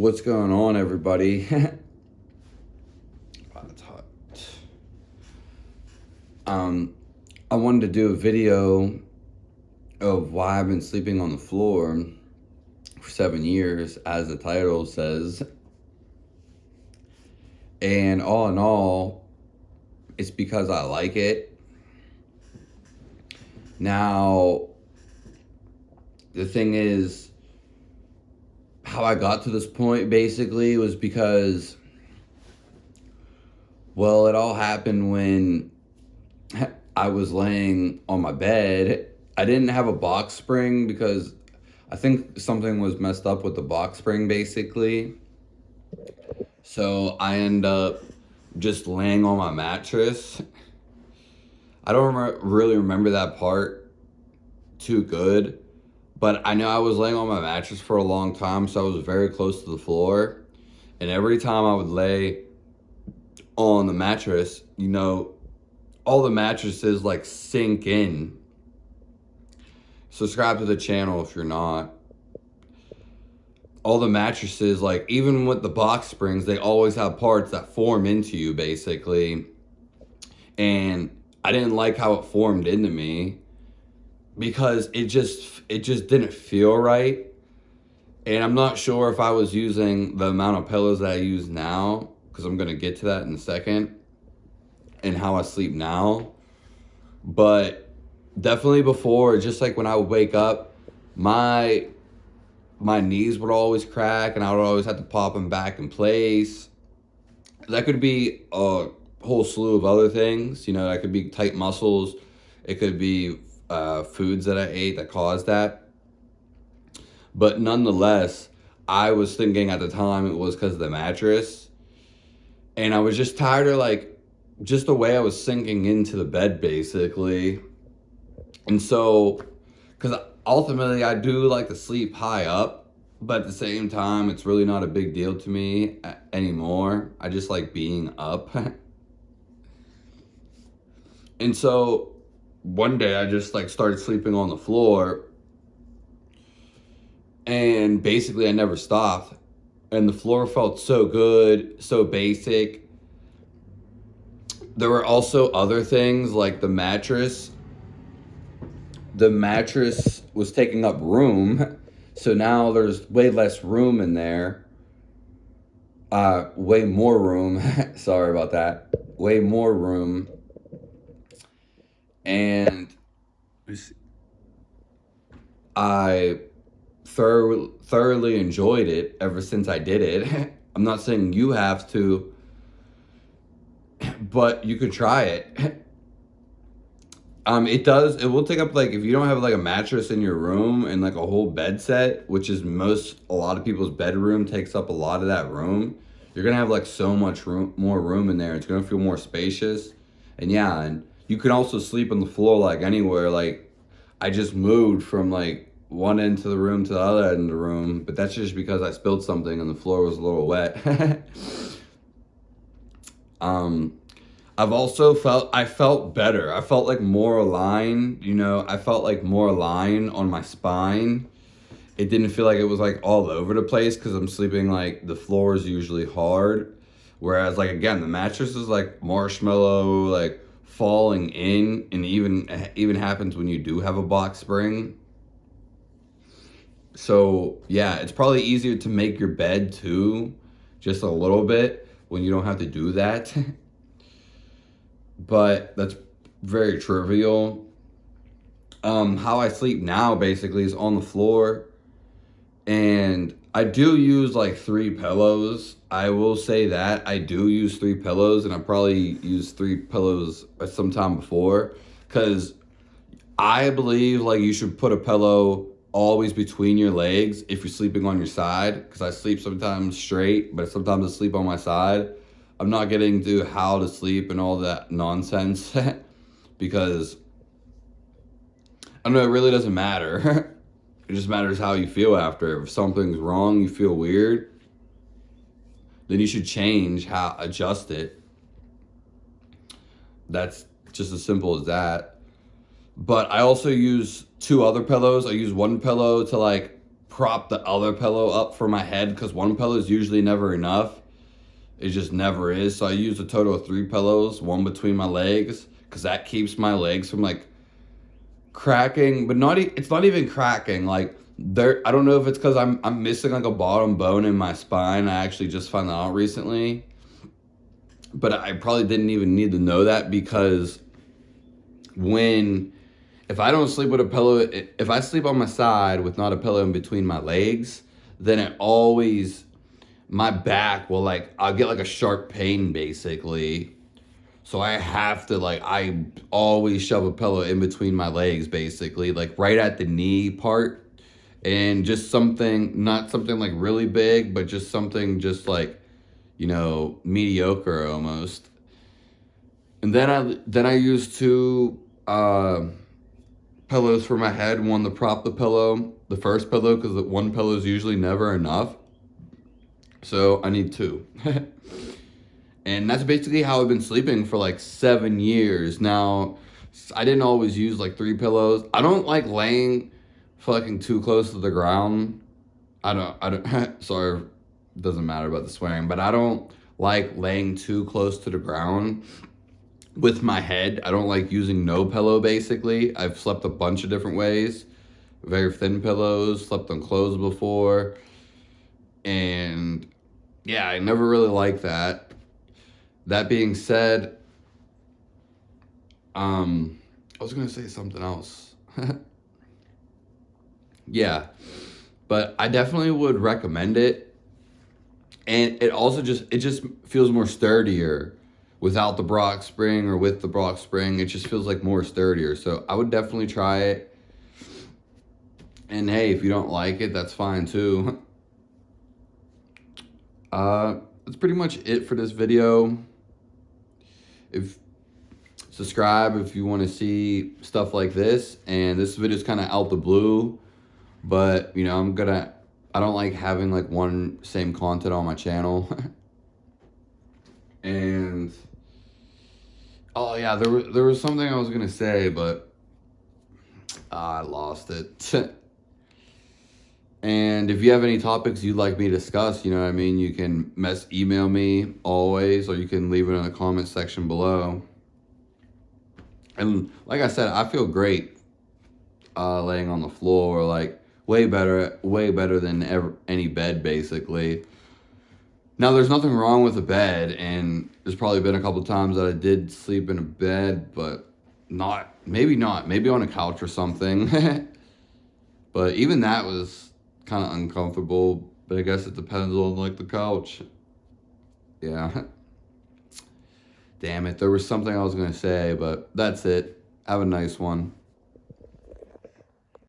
What's going on, everybody? Wow, it's hot. I wanted to do a video of why I've been sleeping on the floor for 7 years, as the title says. And all in all, it's because I like it. Now, the thing is, how I got to this point basically was because, well, it all happened when I was laying on my bed. I didn't have a box spring because I think something was messed up with the box spring basically. So I end up just laying on my mattress. I don't really remember that part too good, but I know I was laying on my mattress for a long time, so I was very close to the floor. And every time I would lay on the mattress, all the mattresses like sink in. Subscribe to the channel if you're not. All the mattresses, like even with the box springs, they always have parts that form into you basically. And I didn't like how it formed into me because it just didn't feel right. And I'm not sure if I was using the amount of pillows that I use now, because I'm going to get to that in a second, and how I sleep now. But definitely before, just like when I would wake up, my knees would always crack and I would always have to pop them back in place. That could be a whole slew of other things. That could be tight muscles. It could be foods that I ate that caused that. But nonetheless, I was thinking at the time it was because of the mattress. And I was just tired of just the way I was sinking into the bed basically. And so, because ultimately I do like to sleep high up, but at the same time, it's really not a big deal to me anymore. I just like being up. And so one day I just started sleeping on the floor, and basically I never stopped. And the floor felt so good, so basic. There were also other things like the mattress. The mattress was taking up room, so now there's way less room in there. Way more room. Sorry about that. Way more room. And I thoroughly enjoyed it ever since I did it. I'm not saying you have to, but you could try it. It will take up, if you don't have a mattress in your room and a whole bed set, which is a lot of people's bedroom takes up a lot of that room. You're going to have so much more room in there. It's going to feel more spacious. And yeah, and you can also sleep on the floor anywhere. I just moved from one end to the room to the other end of the room, but that's just because I spilled something and the floor was a little wet. I felt better. I felt more aligned, I felt more aligned on my spine. It didn't feel like it was all over the place because I'm sleeping the floor is usually hard. Whereas again, the mattress is marshmallow, falling in, and even happens when you do have a box spring. So yeah, it's probably easier to make your bed too, just a little bit when you don't have to do that. But that's very trivial. How I sleep now basically is on the floor, and I do use 3 pillows. I will say that I do use 3 pillows, and I probably used 3 pillows sometime before, because I believe you should put a pillow always between your legs if you're sleeping on your side, because I sleep sometimes straight, but sometimes I sleep on my side. I'm not getting to how to sleep and all that nonsense because I don't know, it really doesn't matter. It just matters how you feel after. If something's wrong, you feel weird, then you should adjust it. That's just as simple as that. But I also use 2 other pillows. I use one pillow to prop the other pillow up for my head, because one pillow is usually never enough. It just never is. So I use a total of 3 pillows, one between my legs, because that keeps my legs from like cracking, but it's not even cracking. Like there, I don't know if it's because I'm missing like a bottom bone in my spine. I actually just found that out recently, but I probably didn't even need to know that, because if I don't sleep with a pillow, if I sleep on my side with not a pillow in between my legs, then my back will I'll get like a sharp pain basically. So I have to I always shove a pillow in between my legs basically, like right at the knee part, and just not something like really big, but just something just mediocre almost. And then I use 2 pillows for my head, one to prop the first pillow, because the one pillow is usually never enough. So I need 2. And that's basically how I've been sleeping for 7 years. Now, I didn't always use 3 pillows. I don't like laying fucking too close to the ground. I don't, sorry, it doesn't matter about the swearing, but I don't like laying too close to the ground with my head. I don't like using no pillow basically. I've slept a bunch of different ways. Very thin pillows, slept on clothes before. And yeah, I never really liked that. That being said, I was going to say something else. Yeah, but I definitely would recommend it. And it also just feels more sturdier without the Brock spring, or with the Brock spring. It just feels like more sturdier. So I would definitely try it. And hey, if you don't like it, that's fine too. That's pretty much it for this video. Subscribe if you want to see stuff like this. And this video is kind of out the blue, but I don't like having one same content on my channel. And oh yeah, there was something I was gonna say, but I lost it. And if you have any topics you'd like me to discuss, you can email me always, or you can leave it in the comment section below. And like I said, I feel great laying on the floor, way better than any bed basically. Now, there's nothing wrong with a bed, and there's probably been a couple times that I did sleep in a bed, but maybe on a couch or something. But even that was kind of uncomfortable, but I guess it depends on the couch. Yeah. Damn it, there was something I was gonna say, but that's it. Have a nice one.